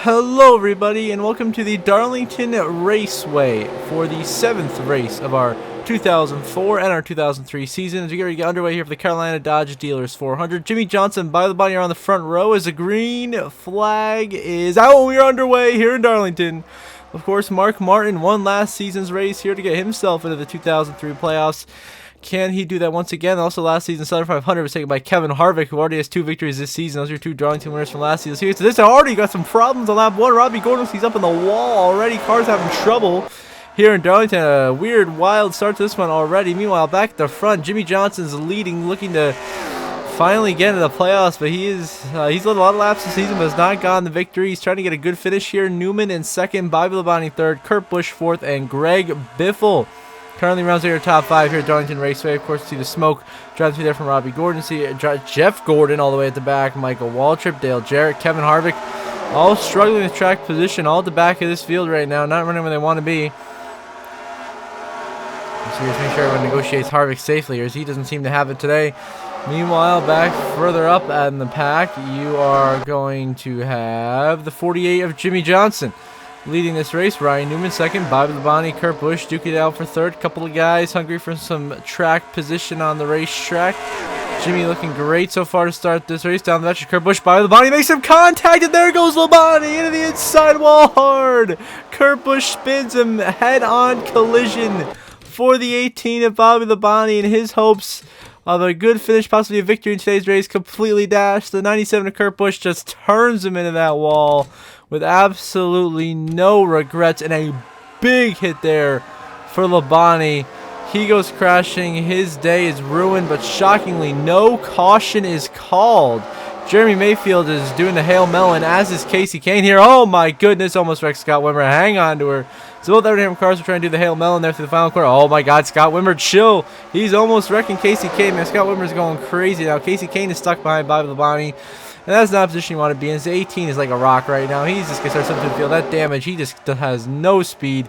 Hello everybody and welcome to the Darlington Raceway for the 7th race of our 2004 and our 2003 season. As we get ready to get underway here for the Carolina Dodge Dealers 400. Jimmy Johnson by the body on the front row as the green flag is out. We are underway here in Darlington. Of course, Mark Martin won last season's race here to get himself into the 2003 playoffs. Can he do that once again? Also, last season, Southern 500 was taken by Kevin Harvick, who already has 2 victories this season. Those are 2 Darlington winners from last season. So this already got some problems on lap 1. Robbie Gordon, he's up on the wall already. Cars having trouble here in Darlington. A weird, wild start to this one already. Meanwhile, back at the front, Jimmy Johnson's leading, looking to finally get into the playoffs, but he's led a lot of laps this season, but has not gotten the victory. He's trying to get a good finish here. Newman in second, Bobby Labonte third, Kurt Busch fourth, and Greg Biffle currently rounds out your top 5 here at Darlington Raceway. Of course, see the smoke driving through there from Robbie Gordon. See Jeff Gordon all the way at the back. Michael Waltrip, Dale Jarrett, Kevin Harvick, all struggling with track position, all at the back of this field right now, not running where they want to be. So just make sure everyone negotiates Harvick safely, as he doesn't seem to have it today. Meanwhile, back further up in the pack, you are going to have the 48 of Jimmy Johnson leading this race. Ryan Newman second, Bobby Labonte, Kurt Busch duke it out for third. Couple of guys hungry for some track position on the racetrack. Jimmy looking great so far to start this race. Down the stretch, Kurt Busch, Bobby Labonte makes some contact, and there goes Labonte into the inside wall hard. Kurt Busch spins him head-on collision for the 18 of Bobby Labonte, and his hopes of a good finish, possibly a victory in today's race, completely dashed. The 97 of Kurt Busch just turns him into that wall with absolutely no regrets, and a big hit there for Labonte. He goes crashing. His day is ruined, but shockingly, no caution is called. Jeremy Mayfield is doing the Hail Melon, as is Casey Kane here. Oh my goodness, almost wrecked Scott Wimmer. Hang on to her. So both Everham cars are trying to do the Hail Melon there through the final corner. Oh my God, Scott Wimmer, chill. He's almost wrecking Casey Kane. Man, Scott Wimmer's going crazy now. Casey Kane is stuck behind Bobby Labonte, and that's not a position you want to be in. His 18 is like a rock right now. He's just going to start something to feel that damage. He just has no speed.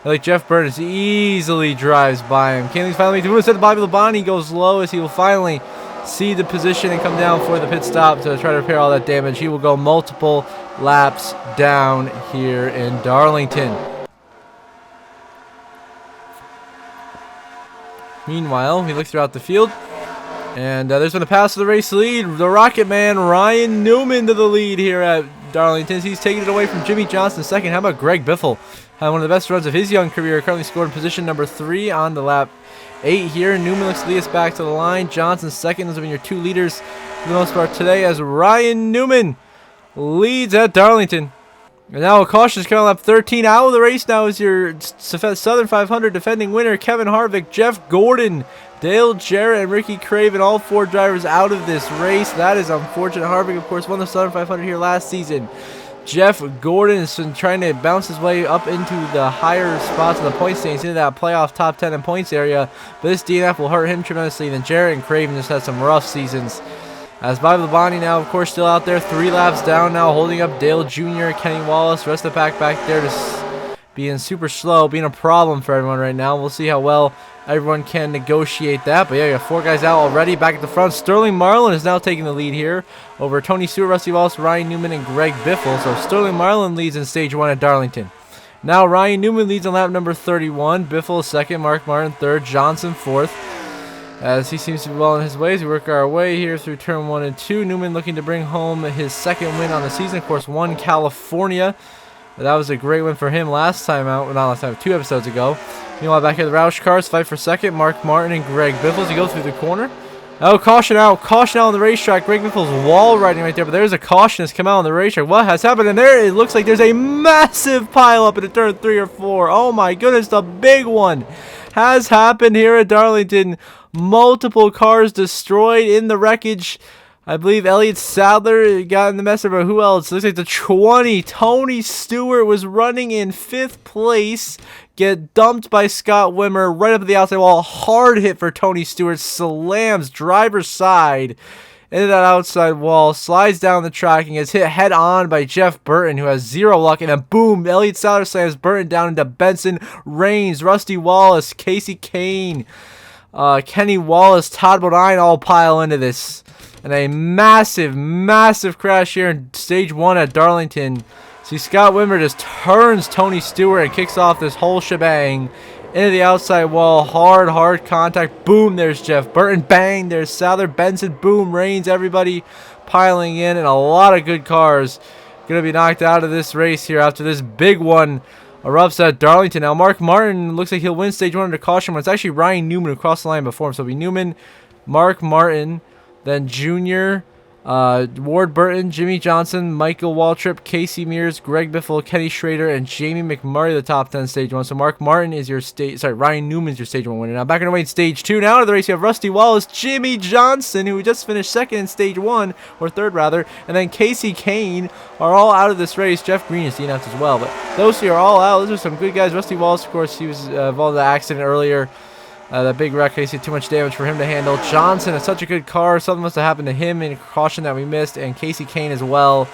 Like Jeff Burns easily drives by him. Canley's finally making the move. Instead of Bobby Labonte goes low as he will finally see the position and come down for the pit stop to try to repair all that damage. He will go multiple laps down here in Darlington. Meanwhile, we look throughout the field, and there's been a pass to the race lead. The Rocket Man, Ryan Newman, to the lead here at Darlington. He's taking it away from Jimmy Johnson second. How about Greg Biffle? Had one of the best runs of his young career. Currently scored in position number 3 on the lap 8 here. Newman looks to lead us back to the line. Johnson second. Those have been your 2 leaders for the most part today, as Ryan Newman leads at Darlington. And now a caution is coming on lap 13. Out of the race now is your Southern 500 defending winner, Kevin Harvick, Jeff Gordon, Dale Jarrett, and Ricky Craven, all 4 drivers out of this race. That is unfortunate. Harvick, of course, won the Southern 500 here last season. Jeff Gordon has been trying to bounce his way up into the higher spots in the point standings, into that playoff top 10 in points area. But this DNF will hurt him tremendously. Then Jarrett and Craven just had some rough seasons. As Bobby Labonte now, of course, still out there, 3 laps down now, holding up Dale Jr., Kenny Wallace, rest of the pack back there, just being super slow, being a problem for everyone right now. We'll see how well everyone can negotiate that. But yeah, you got 4 guys out already. Back at the front, Sterling Marlin is now taking the lead here over Tony Stewart, Rusty Wallace, Ryan Newman, and Greg Biffle. So Sterling Marlin leads in stage 1 at Darlington. Now Ryan Newman leads on lap number 31. Biffle second, Mark Martin third, Johnson fourth, as he seems to be well on his way as we work our way here through turn 1 and 2. Newman looking to bring home his 2nd win on the season. Of course, won California. That was a great win for him last time out. Well, not last time, 2 episodes ago. Meanwhile, back here, the Roush cars fight for second. Mark Martin and Greg Biffle as he go through the corner. Oh, caution out on the racetrack. Greg Biffle's wall riding right there, but there's a caution that's come out on the racetrack. What has happened? And there it looks like there's a massive pile up into turn 3 or 4. Oh my goodness, the big one has happened here at Darlington. Multiple cars destroyed in the wreckage. I believe Elliott Sadler got in the mess, but who else? Looks like the 20. Tony Stewart was running in 5th place. Get dumped by Scott Wimmer right up at the outside wall. Hard hit for Tony Stewart. Slams driver's side into that outside wall. Slides down the track and gets hit head on by Jeff Burton, who has 0 luck. And then boom, Elliott Sadler slams Burton down into Benson, Raines, Rusty Wallace, Casey Kane, Kenny Wallace, Todd Bodine all pile into this. And a massive, massive crash here in stage 1 at Darlington. See, Scott Wimmer just turns Tony Stewart and kicks off this whole shebang into the outside wall. Hard contact. Boom, there's Jeff Burton. Bang, there's Souther. Benson. Boom, Reigns. Everybody piling in, and a lot of good cars going to be knocked out of this race here after this big one erupts at Darlington. Now, Mark Martin looks like he'll win stage 1 under caution, but it's actually Ryan Newman who crossed the line before him. So it'll be Newman, Mark Martin, then Junior, Ward Burton, Jimmy Johnson, Michael Waltrip, Casey Mears, Greg Biffle, Kenny Schrader, and Jamie McMurray, the top 10 stage 1. So Mark Martin is your Ryan Newman's your stage 1 winner. Now back underway in stage 2. Now to the race, you have Rusty Wallace, Jimmy Johnson, who just finished second in stage 1, or third rather, and then Casey Kane are all out of this race. Jeff Green is DNF'd as well, but those two are all out. Those are some good guys. Rusty Wallace, of course, he was involved in the accident earlier. That big wreck, I see too much damage for him to handle. Johnson is such a good car. Something must have happened to him in caution that we missed. And Casey Kane as well.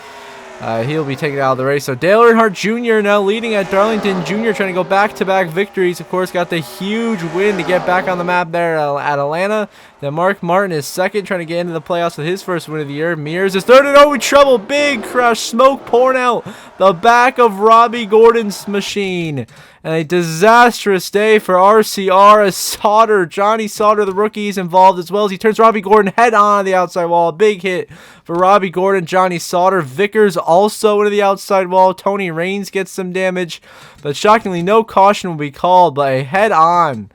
He'll be taken out of the race. So Dale Earnhardt Jr. now leading at Darlington. Jr. trying to go back-to-back victories. Of course, got the huge win to get back on the map there at Atlanta. Then Mark Martin is second, trying to get into the playoffs with his first win of the year. Mears is third, and oh, trouble. Big crash. Smoke pouring out the back of Robbie Gordon's machine. And a disastrous day for RCR as Johnny Sauter, the rookie, is involved as well as he turns Robbie Gordon head on the outside wall. Big hit for Robbie Gordon, Johnny Sauter. Vickers also into the outside wall. Tony Raines gets some damage, but shockingly no caution will be called, but a head-on,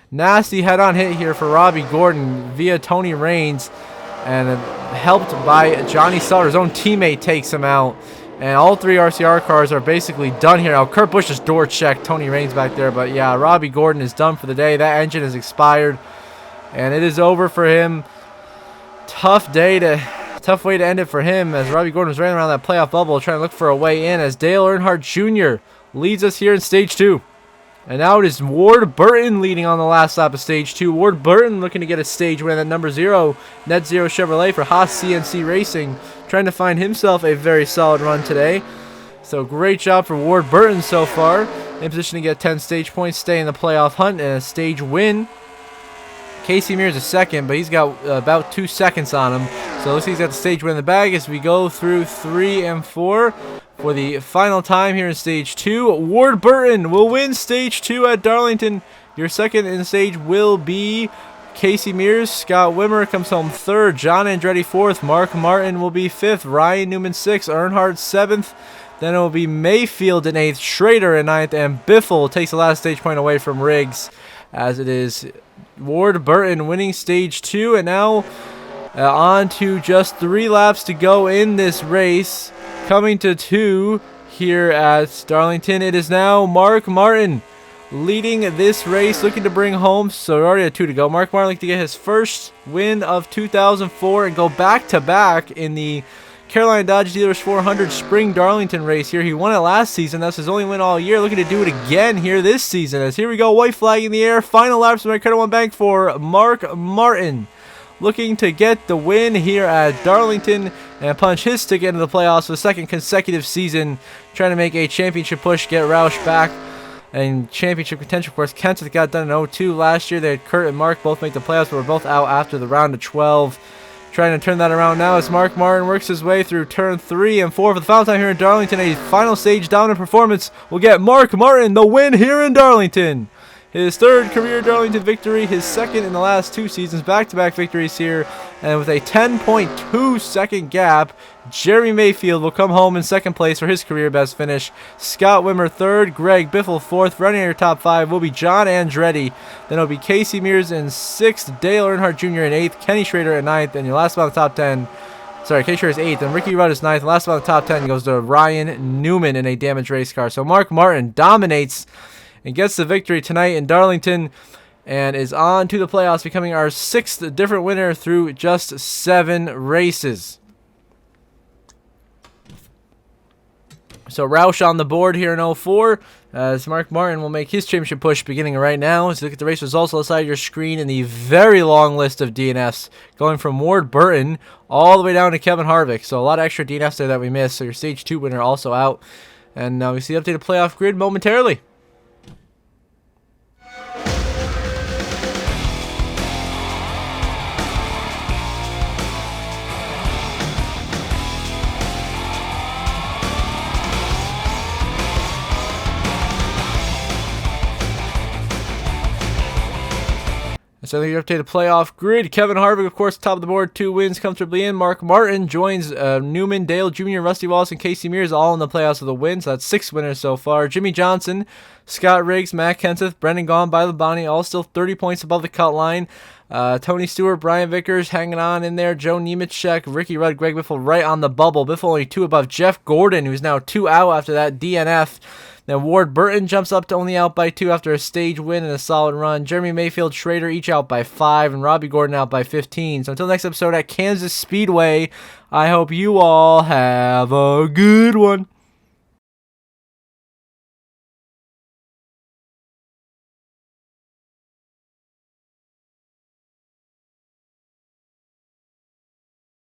nasty head-on hit here for Robbie Gordon via Tony Raines, and helped by Johnny Sauter. His own teammate takes him out. And all three RCR cars are basically done here. Now, Kurt Busch just door checked Tony Raines back there. But, yeah, Robbie Gordon is done for the day. That engine has expired. And it is over for him. Tough way to end it for him as Robbie Gordon was running around that playoff bubble trying to look for a way in as Dale Earnhardt Jr. leads us here in Stage 2. And now it is Ward Burton leading on the last lap of Stage 2. Ward Burton looking to get a stage win at number 0, Net Zero Chevrolet for Haas CNC Racing. Trying to find himself a very solid run today. So great job for Ward Burton so far. In position to get 10 stage points, stay in the playoff hunt, and a stage win. Casey Mears is second, but he's got about 2 seconds on him. So it looks like he's got the stage win in the bag as we go through 3 and 4 for the final time here in Stage 2. Ward Burton will win Stage 2 at Darlington. Your second in stage will be Casey Mears. Scott Wimmer comes home third. John Andretti fourth. Mark Martin will be fifth. Ryan Newman sixth. Earnhardt seventh. Then it will be Mayfield in eighth. Schrader in ninth. And Biffle takes the last stage point away from Riggs, as it is Ward Burton winning Stage 2. And now on to just 3 laps to go in this race. Coming to 2 here at Darlington. It is now Mark Martin leading this race, looking to bring home. So we're already at 2 to go. Mark Martin looking to get his first win of 2004 and go back-to-back in the Carolina Dodge Dealers 400 Spring Darlington race here. He won it last season. That's his only win all year. Looking to do it again here this season. As here we go, white flag in the air. Final laps of my Credit One Bank for Mark Martin. Looking to get the win here at Darlington and punch his ticket into the playoffs for the second consecutive season. Trying to make a championship push, get Roush back. And championship contention, of course, Kenseth got done in 02 last year. They had Kurt and Mark both make the playoffs, but were both out after the round of 12. Trying to turn that around now as Mark Martin works his way through turn 3 and 4 for the final time here in Darlington. A final stage dominant performance will get Mark Martin the win here in Darlington. His third career Darlington victory, his second in the last 2 seasons, back-to-back victories here. And with a 10.2 second gap, Jeremy Mayfield will come home in second place for his career best finish. Scott Wimmer third, Greg Biffle fourth. Running in your top 5 will be John Andretti. Then it'll be Casey Mears in 6th, Dale Earnhardt Jr. in 8th, Kenny Schrader in 9th, and your last spot in the top 10. Sorry, Casey Schrader is 8th, and Ricky Rudd is 9th. The last spot in the top 10 goes to Ryan Newman in a damaged race car. So Mark Martin dominates and gets the victory tonight in Darlington and is on to the playoffs, becoming our 6th different winner through just 7 races. So Roush on the board here in 04 as Mark Martin will make his championship push beginning right now. As you look at the race results on the side of your screen in the very long list of DNFs, going from Ward Burton all the way down to Kevin Harvick. So a lot of extra DNFs there that we missed. So your Stage 2 winner also out. And we see the updated playoff grid momentarily. sending your updated playoff grid. Kevin Harvick, of course, top of the board, 2 wins comfortably in. Mark Martin joins Newman, Dale Jr., Rusty Wallace, and Casey Mears all in the playoffs with a win. So that's 6 winners so far. Jimmy Johnson, Scott Riggs, Matt Kenseth, Brendan Gaughan, by Labonte, all still 30 points above the cut line. Tony Stewart, Brian Vickers hanging on in there. Joe Nemechek, Ricky Rudd, Greg Biffle right on the bubble. Biffle only 2 above Jeff Gordon, who's now 2 out after that DNF. Then Ward Burton jumps up to only out by 2 after a stage win and a solid run. Jeremy Mayfield, Schrader each out by 5, and Robbie Gordon out by 15. So until next episode at Kansas Speedway, I hope you all have a good one.